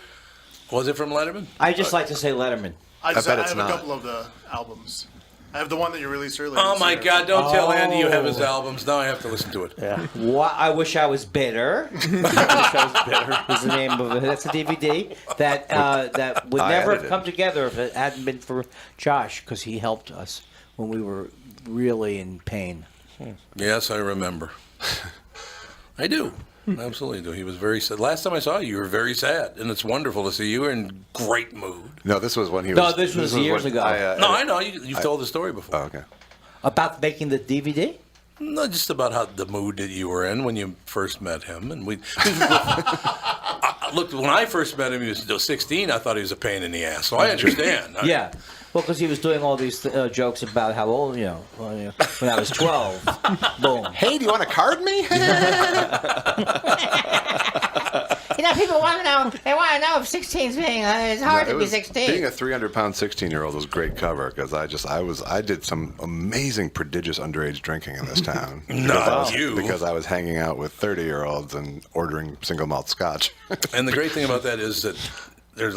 Was it from Letterman? I just like to say Letterman. I have a couple of the albums. I have the one that you released earlier. Oh my God! Don't tell Andy you have his albums. Now I have to listen to it. Yeah. I wish I was bitter. I wish I was bitter. Is the name of it? That's a DVD that would never have come together if it hadn't been for Josh, because he helped us when we were really in pain. Yes, I remember. I do. Absolutely do. He was very sad. Last time I saw you, you were very sad, and it's wonderful to see you. You were in great mood. No, this was when he was. No, this was years ago. No, I know. You've told the story before. Oh, okay. About making the DVD? No, just about how the mood that you were in when you first met him, and we. Look, when I first met him, he was still 16. I thought he was a pain in the ass, so I understand. Yeah. Well, because he was doing all these jokes about how old, when I was 12. Boom. Hey, do you want to card me? People want to know. They want to know if 16's being. It's hard to be 16. Being a 300-pound 16-year-old was a great cover because I did some amazing, prodigious underage drinking in this town. Because I was hanging out with 30-year-olds and ordering single malt scotch. And the great thing about that is that there's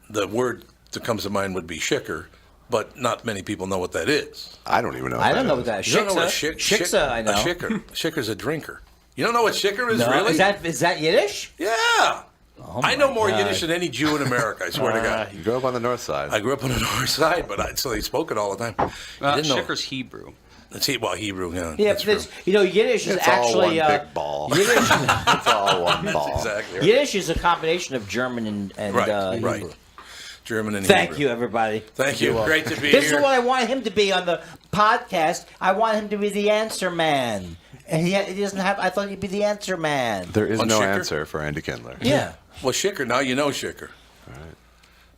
the word that comes to mind would be shicker, but not many people know what that is. I don't even know. I don't know what that is. You don't know what shiksa, I know. A shicker. Shicker's a drinker. You don't know what shicker is, no. really? Is that Yiddish? Yeah. Oh I know more Yiddish than any Jew in America, I swear to God. You grew up on the north side. I grew up on the north side, but so they spoke it all the time. Shicker's Hebrew. Hebrew, yeah. Yeah, that's true. Yiddish is it's actually all one big ball. Yiddish. It's all one ball. That's exactly right. Yiddish is a combination of German and Hebrew. Right. German and Thank Hebrew. you, everybody. Thank you. Great to be This here. is what I wanted him to be on the podcast. I want him to be the answer man. And he doesn't have. I thought he'd be the answer man. There is no Shicker? answer for Andy Kindler. Yeah. Well, shicker. Now you know shicker. All right.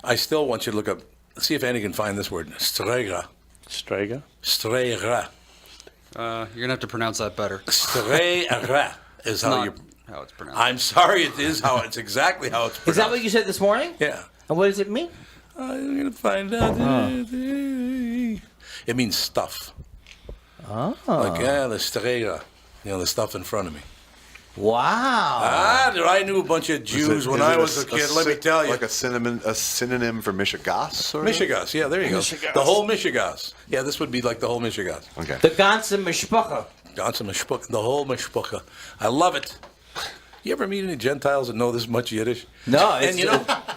I still want you to look up. See if Andy can find this word. Strega. Strega? Strega. You're gonna have to pronounce that better. Strega is how you. How it's pronounced. I'm sorry. It is how it's exactly how it's pronounced. Is that what you said this morning? Yeah. And what does it mean? I'm gonna find out. It means stuff. Oh. Like the strega. The stuff in front of me. Wow. I knew a bunch of Jews when I was a kid. Let me tell you. Like a synonym for Michigas, sort of? Michigas, yeah, there you go. The whole Michigas. Yeah, this would be like the whole Michigas. Okay. The ganze Mishpacha. Ganze Mishpacha, the whole Mishpacha. I love it. You ever meet any Gentiles that know this much Yiddish? No. And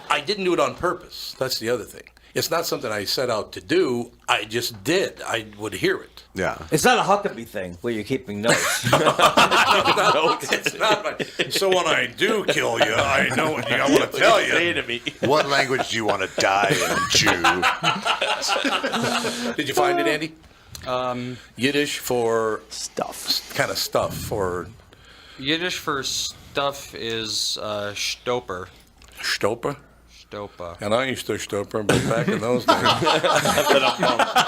I didn't do it on purpose. That's the other thing. It's not something I set out to do. I just did. I would hear it. Yeah. It's not a Huckabee thing where you're keeping notes. It's not. So when I do kill you, I know what I want to tell you. Say to me. What language do you want to die in, Jew? Did you find it, Andy? Yiddish for stuff. Kind of stuff for. Yiddish for stuff is stoper. Stoper? Stopa. And I used to stoper, but back in those days.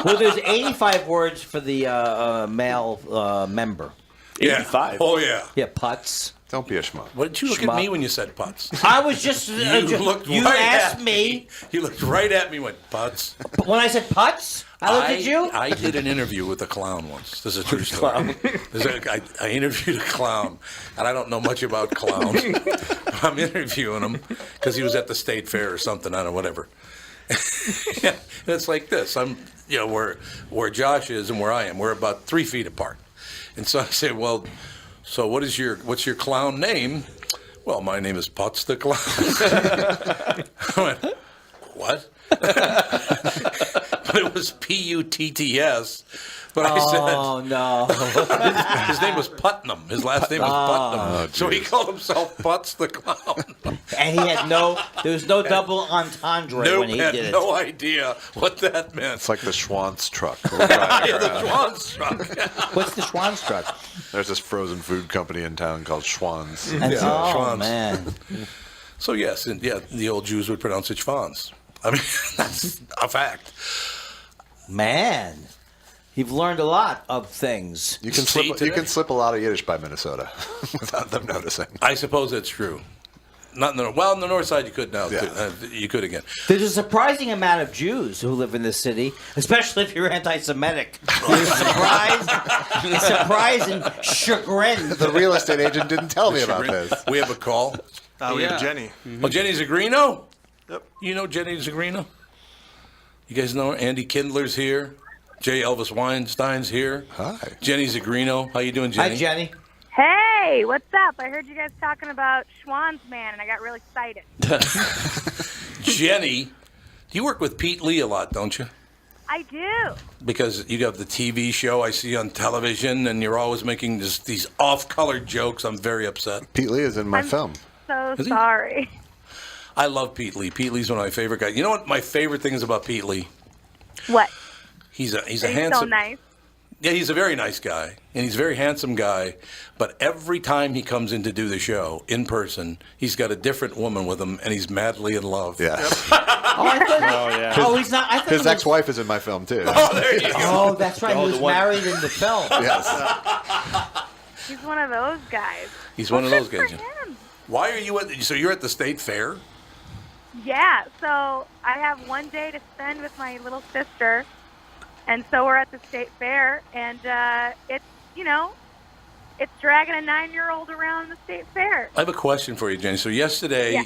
Well, there's 85 words for the male member. 85? Oh, yeah. Yeah, putz. Don't be a schmuck. What did you look at me when you said putz? I was just. You asked me. You looked right at me and went, putz. When I said putz, I looked at you? I did an interview with a clown once. This is a true story. I interviewed a clown, and I don't know much about clowns. I'm interviewing him because he was at the state fair or something, I don't know, whatever. And it's like this. I'm, where Josh is and where I am, we're about 3 feet apart. And so I say, well, so what's your clown name? Well, my name is Putz the Clown. I went, what? But it was Putts, But I said, oh no, his name was Putnam. His last name was Putnam, so he called himself Putz the Clown. And he had there was no double entendre when he did it. No idea what that meant. It's like the Schwann's truck. Yeah, the Schwann's truck. What's the Schwann's truck? There's this frozen food company in town called Schwann's. Schwann's. Man. So yes, and the old Jews would pronounce it Schwann's. I mean, that's a fact. Man, you've learned a lot of things. You can slip a lot of Yiddish by Minnesota without them noticing. I suppose that's true. Not in the on the north side you could now. Yeah. You could again. There's a surprising amount of Jews who live in this city, especially if you're anti-Semitic. You're surprised and chagrined. The real estate agent didn't tell me about this. We have a call. We have Jenny. Oh, Jenny Zagrino? Yep. You know Jenny Zagrino? You guys know her? Andy Kindler's here. J. Elvis Weinstein's here. Hi. Jenny Zagrino. How you doing, Jenny? Hi, Jenny. Hey, what's up? I heard you guys talking about Schwann's Man, and I got real excited. Jenny, you work with Pete Lee a lot, don't you? I do. Because you have the TV show I see on television, and you're always making these off-colored jokes. I'm very upset. Pete Lee is in my film. So sorry. I love Pete Lee. Pete Lee's one of my favorite guys. You know what my favorite thing is about Pete Lee? What? He's a He's handsome. so nice. Yeah, he's a very nice guy, and he's a very handsome guy. But every time he comes in to do the show in person, he's got a different woman with him, and he's madly in love. Yeah. He's not. I thought His ex-wife is in my film too. Oh, there you go. Oh, that's right. He was married in the film. Yes. He's one of those guys. He's one of those Good guys. for him. Why are you at? So you're at the state fair? Yeah, so I have one day to spend with my little sister, and so we're at the state fair, and it's dragging a 9-year-old around the state fair. I have a question for you, Jenny. So yesterday,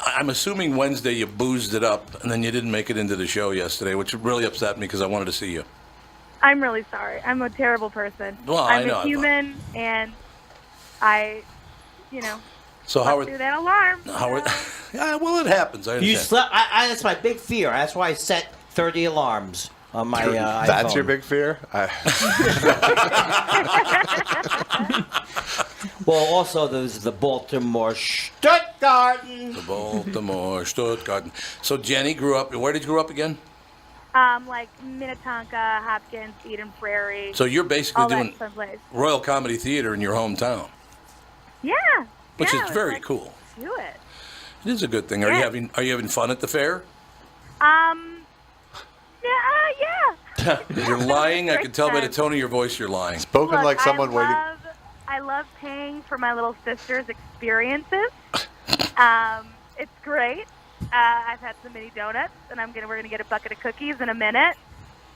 I'm assuming Wednesday you boozed it up, and then you didn't make it into the show yesterday, which really upset me because I wanted to see you. I'm really sorry. I'm a terrible person. Well, I'm I know. a human, and I, So slept through that alarm. Yeah, well, it happens. I understand. You slept. That's my big fear. That's why I set 30 alarms on my iPhone. That's your big fear? Well, also there's the Baltimore Stuttgarten. The Baltimore Stuttgarten. So Jenny grew up. Where did you grow up again? Like Minnetonka, Hopkins, Eden Prairie. So you're basically all that doing fun place. Royal Comedy Theater in your hometown, Yeah. which yeah, is very let's cool. Do it. It is a good thing. Are you having fun at the fair? Yeah. You're lying. I can tell by the tone of your voice you're lying. Spoken Look, like someone waiting. I love paying for my little sister's experiences. It's great. I've had some mini donuts, and we're gonna get a bucket of cookies in a minute.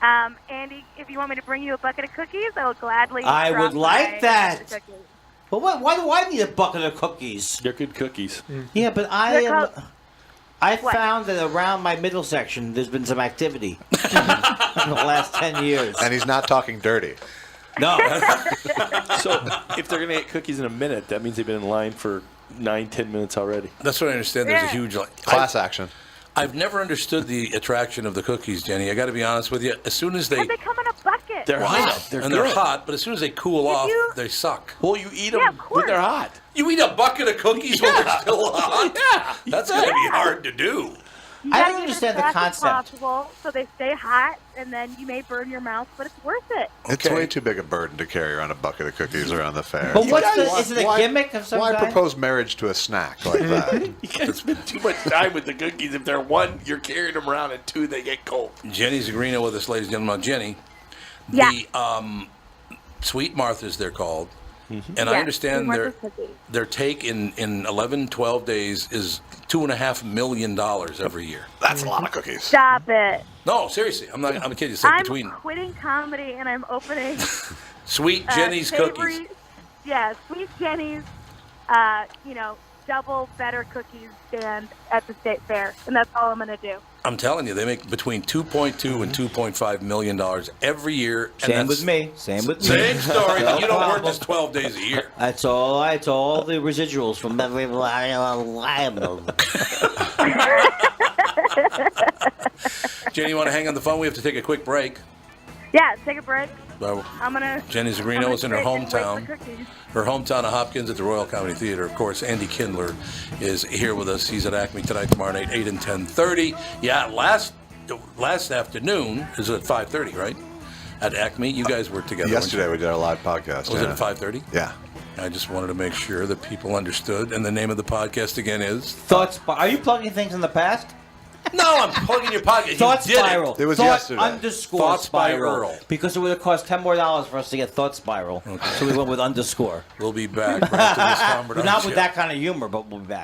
Andy, if you want me to bring you a bucket of cookies, I will gladly. I drop would like my that. bucket of cookies. But why do I need a bucket of cookies? They're good cookies. Yeah, but I found that around my middle section, there's been some activity in the last 10 years. And he's not talking dirty. No. So if they're going to get cookies in a minute, that means they've been in line for 9-10 minutes already. That's what I understand. There's a huge line. Class action. I've never understood the attraction of the cookies, Jenny. I got to be honest with you. As soon as they come in a bucket. They're hot. They're hot, but as soon as they cool off, they suck. Well, you eat them when they're hot. You eat a bucket of cookies when they're still hot? Yeah. That's going to be hard to do. I don't understand the concept. Possible, so they stay hot, and then you may burn your mouth, but it's worth it. It's way too big a burden to carry around a bucket of cookies around the fair. But is it a gimmick of some Why kind? propose marriage to a snack like that? You can't spend too much time with the cookies. If they're one, you're carrying them around, and two, they get cold. Jenny Zagrino with us, ladies and gentlemen. Jenny, the Sweet Marthas, they're called. Mm-hmm. And I understand their take in 11, 12 days is $2.5 million every year. That's a lot of cookies. Stop it. No, seriously. I'm kidding. It's like between quitting comedy and I'm opening Sweet Jenny's cookies. Yeah, Sweet Jenny's, double better cookies stand at the state fair, and that's all I'm going to do. I'm telling you, they make between $2.2 and $2.5 million every year. Same with me. Same story. No You don't work problem. just 12 days a year. That's all the residuals from every Jenny, you want to hang on the phone? We have to take a quick break. Yeah, take a break. I'm gonna. Jenny Zagrino is in her hometown. Her hometown of Hopkins at the Royal Comedy Theater. Of course, Andy Kindler is here with us. He's at Acme tonight, tomorrow night, 8 and 10:30. Yeah, last afternoon is at 5:30, right? At Acme, you guys were together. Yesterday we did our live podcast. Was it at 5:30? Yeah. I just wanted to make sure that people understood. And the name of the podcast again is Thoughts. Are you plugging things in the past? No, I'm plugging your podcast. Thought Spiral. It was Thought yesterday. _ Thoughts by Spiral. Earl. Because it would have cost $10 more for us to get Thought Spiral. Okay. So we went with _. We'll be back right after this Tom Bernard Not show. with that kind of humor, but we'll be back.